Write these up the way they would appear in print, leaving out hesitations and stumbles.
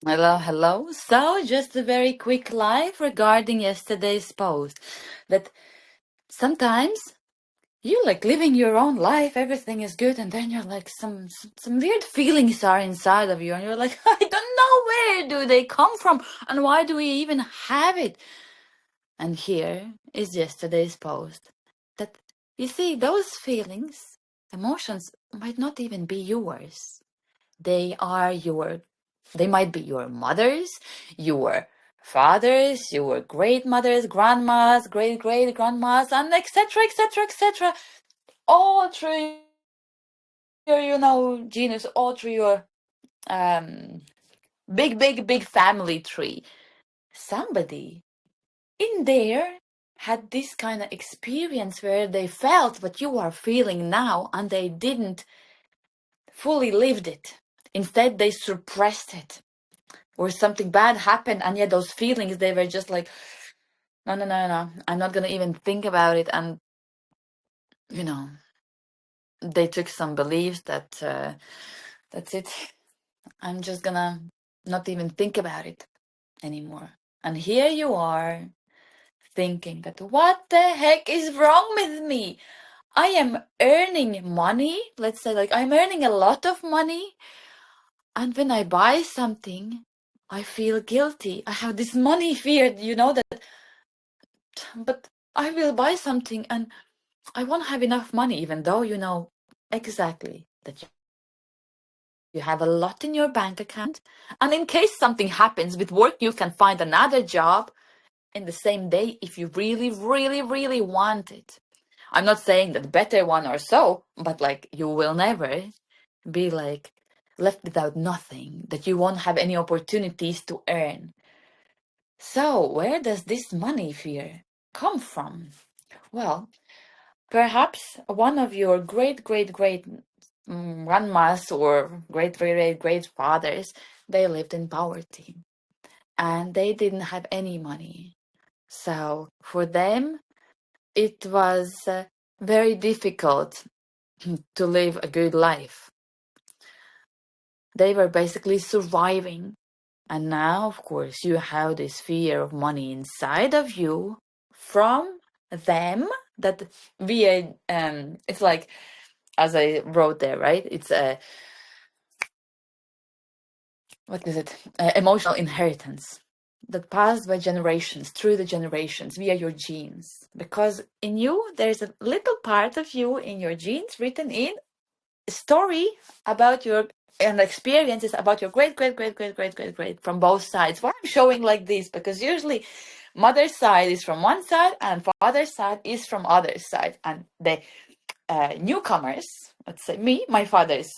Hello, hello. So, just a very quick live regarding yesterday's post that sometimes you like living your own life, everything is good, and then you're like some weird feelings are inside of you, and you're like, I don't know where do they come from, and why do we even have it? And here is yesterday's post that you see those feelings, emotions might not even be yours. They are they might be your mother's, your father's, your great mothers, grandmas, great great grandmas, and etc. etc. etc. All through your, genius, all through your um big family tree. Somebody in there had this kind of experience where they felt what you are feeling now and they didn't fully lived it. Instead, they suppressed it. Or something bad happened, and yet those feelings, they were just like, no, no, no, no, I'm not gonna even think about it. And you know they took some beliefs that that's it, I'm just gonna not even think about it anymore. And here you are thinking that what the heck is wrong with me? I am earning money, let's say, like I'm earning a lot of money, and when I buy something I feel guilty. I have this money fear, that. But I will buy something and I won't have enough money, even though you know exactly that you have a lot in your bank account. And in case something happens with work, you can find another job in the same day if you really, really, really want it. I'm not saying that better one or so, but like you will never be like left without nothing, that you won't have any opportunities to earn. So, where does this money fear come from? Well, perhaps one of your great grandmas or great fathers, they lived in poverty and they didn't have any money. So for them, it was very difficult to live a good life. They were basically surviving. And now, of course, you have this fear of money inside of you from them that via, it's like, as I wrote there, right? It's what is it? Emotional inheritance that passed by generations, through the generations, via your genes. Because in you, there's a little part of you in your genes written in a story about your and experiences about your great from both sides. Why I'm showing like this? Because usually mother's side is from one side and father's side is from other side, and the newcomers, let's say me, my father's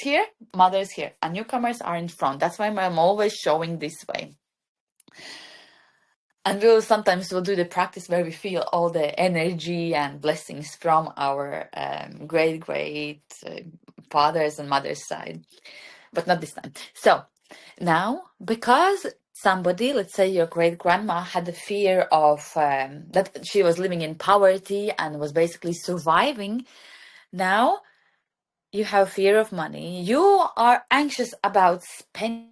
here, mother's here, and newcomers are in front. That's why I'm always showing this way. And we'll do the practice where we feel all the energy and blessings from our great fathers and mother's side, but not this time. So now, because somebody, let's say your great grandma, had the fear of that she was living in poverty and was basically surviving. Now you have fear of money. You are anxious about spending,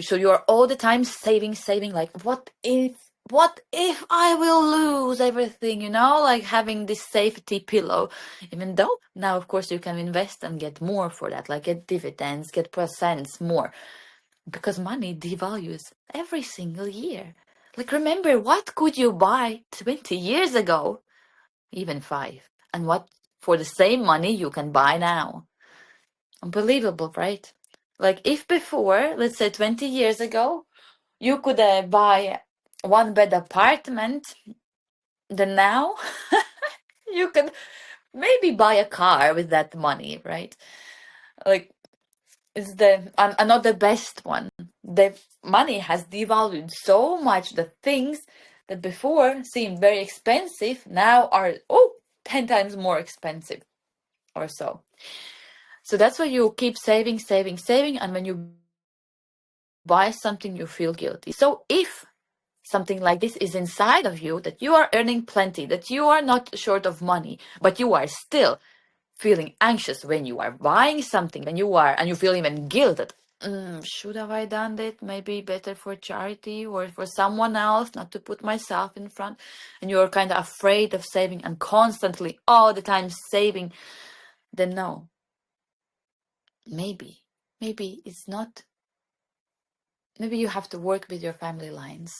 so you're all the time saving, like what if I will lose everything, like having this safety pillow, even though now, of course, you can invest and get more for that, like get dividends, get percents more, because money devalues every single year. Like, remember, what could you buy 20 years ago, even 5, and what for the same money you can buy now? Unbelievable, right? Like, if before, let's say 20 years ago, you could buy one bed apartment, then now you can maybe buy a car with that money, right? Like, it's another best one. The money has devalued so much that things that before seemed very expensive now are 10 times more expensive or so. So that's why you keep saving, and when you buy something, you feel guilty. So if something like this is inside of you, that you are earning plenty, that you are not short of money, but you are still feeling anxious when you are buying something, and you feel even guilt that should have I done that? Maybe better for charity or for someone else, not to put myself in front. And you're kind of afraid of saving and constantly all the time saving. Then no, maybe it's not. Maybe you have to work with your family lines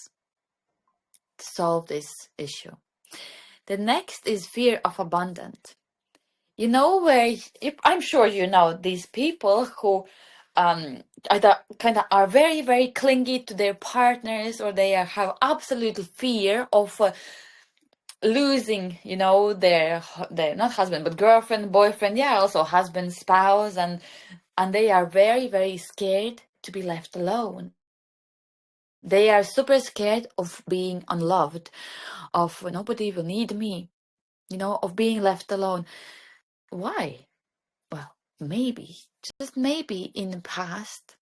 to solve this issue. The next is fear of abandonment. You know, where I'm sure you know these people who either kind of are very, very clingy to their partners, or they have absolute fear of losing, you know, their not husband but girlfriend, boyfriend, yeah, also husband, spouse, and they are very, very scared to be left alone. They are super scared of being unloved, of nobody will need me, you know, of being left alone. Why? Well, maybe, just maybe in the past,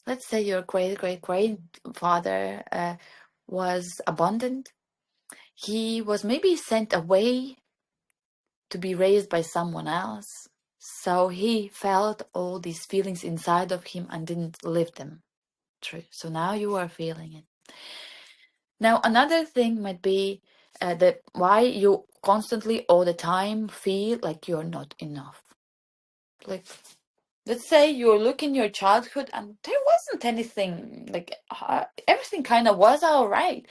let's say your great-great-grandfather was abandoned. He was maybe sent away to be raised by someone else. So he felt all these feelings inside of him and didn't live them through. So now you are feeling it. Now, another thing might be that why you constantly all the time feel like you're not enough. Like, let's say you look in your childhood and there wasn't anything, like everything kind of was all right.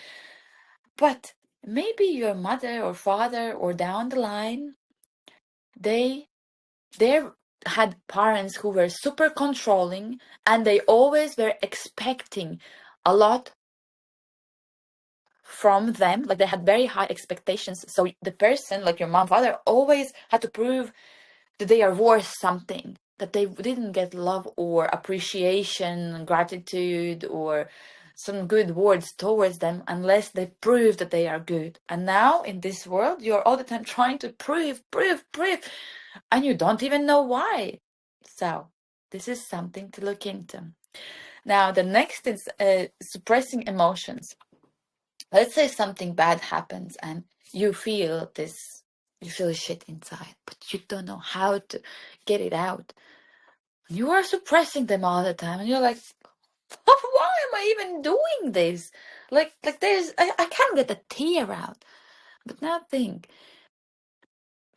But maybe your mother or father or down the line, they had parents who were super controlling, and they always were expecting a lot from them. Like they had very high expectations. So the person, like your mom, father, always had to prove that they are worth something, that they didn't get love or appreciation, gratitude, or some good words towards them unless they prove that they are good. And now in this world, you're all the time trying to prove, and you don't even know why. So this is something to look into. Now, the next is suppressing emotions. Let's say something bad happens and you feel shit inside, but you don't know how to get it out. You are suppressing them all the time, and you're like, why am I even doing this? Like I can't get a tear out. But now think,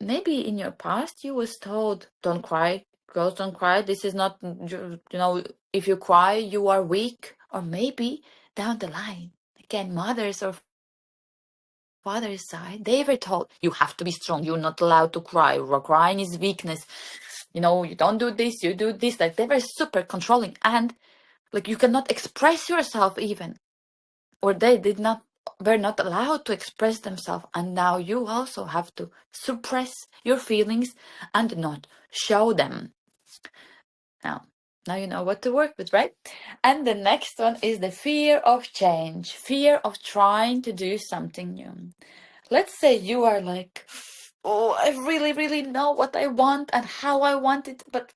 maybe in your past you was told, don't cry, girls don't cry. This is not, you know, if you cry, you are weak. Or maybe down the line, again, mothers or father's side, they were told, you have to be strong, you're not allowed to cry, crying is weakness, you know, you don't do this, you do this. Like they were super controlling, and like you cannot express yourself even, or they were not allowed to express themselves, and now you also have to suppress your feelings and not show them. Now you know what to work with, right? And the next one is the fear of change, fear of trying to do something new. Let's say you are like, oh, I really, really know what I want and how I want it, but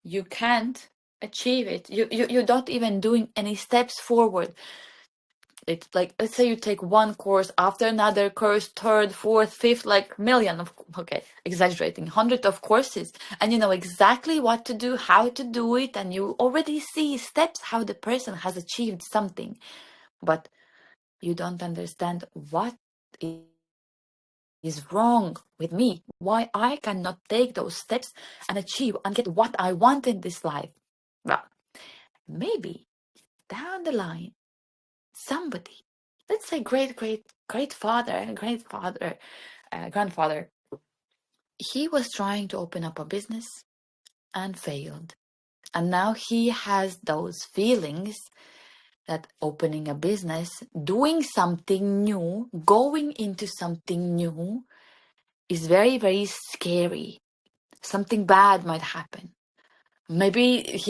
you can't achieve it. You don't even doing any steps forward. It's like, let's say you take one course after another course, third, fourth, fifth, like million of, okay, exaggerating, hundred of courses, and you know exactly what to do, how to do it, and you already see steps how the person has achieved something, but you don't understand what is wrong with me, why I cannot take those steps and achieve and get what I want in this life. Well, maybe down the line, somebody, let's say grandfather, he was trying to open up a business and failed. And now he has those feelings that opening a business, doing something new, going into something new is very, very scary. Something bad might happen. Maybe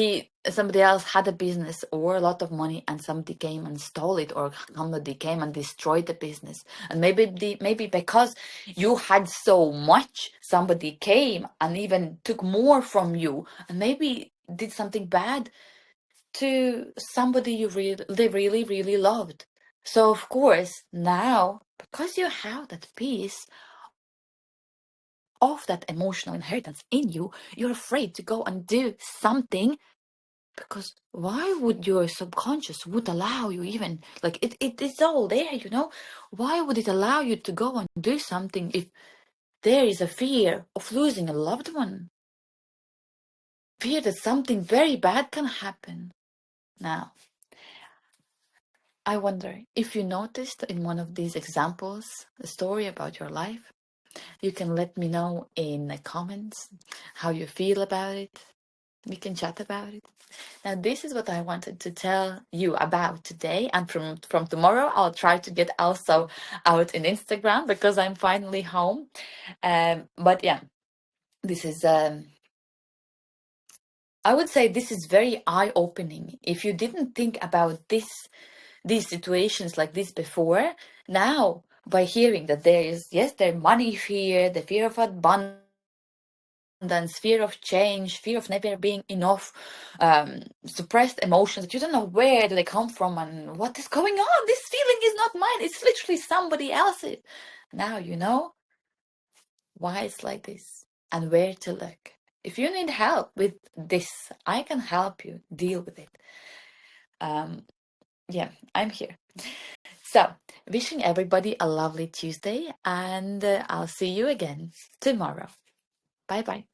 somebody else had a business or a lot of money, and somebody came and stole it, or somebody came and destroyed the business. And maybe because you had so much, somebody came and even took more from you, and maybe did something bad to somebody you really, really loved. So of course now, because you have that peace of that emotional inheritance in you, you're afraid to go and do something, because why would your subconscious would allow you, even like it's all there, you know? Why would it allow you to go and do something if there is a fear of losing a loved one? Fear that something very bad can happen. Now, I wonder if you noticed in one of these examples a story about your life. You can let me know in the comments how you feel about it. We can chat about it. Now, this is what I wanted to tell you about today. And from tomorrow, I'll try to get also out in Instagram because I'm finally home. But yeah, this is, I would say this is very eye-opening. If you didn't think about these situations like this before, now by hearing that there is, yes, there money fear, the fear of abundance, fear of change, fear of never being enough, suppressed emotions that you don't know where do they come from and what is going on. This feeling is not mine. It's literally somebody else's. Now you know why it's like this and where to look. If you need help with this, I can help you deal with it. Yeah, I'm here. So, wishing everybody a lovely Tuesday, and I'll see you again tomorrow. Bye bye.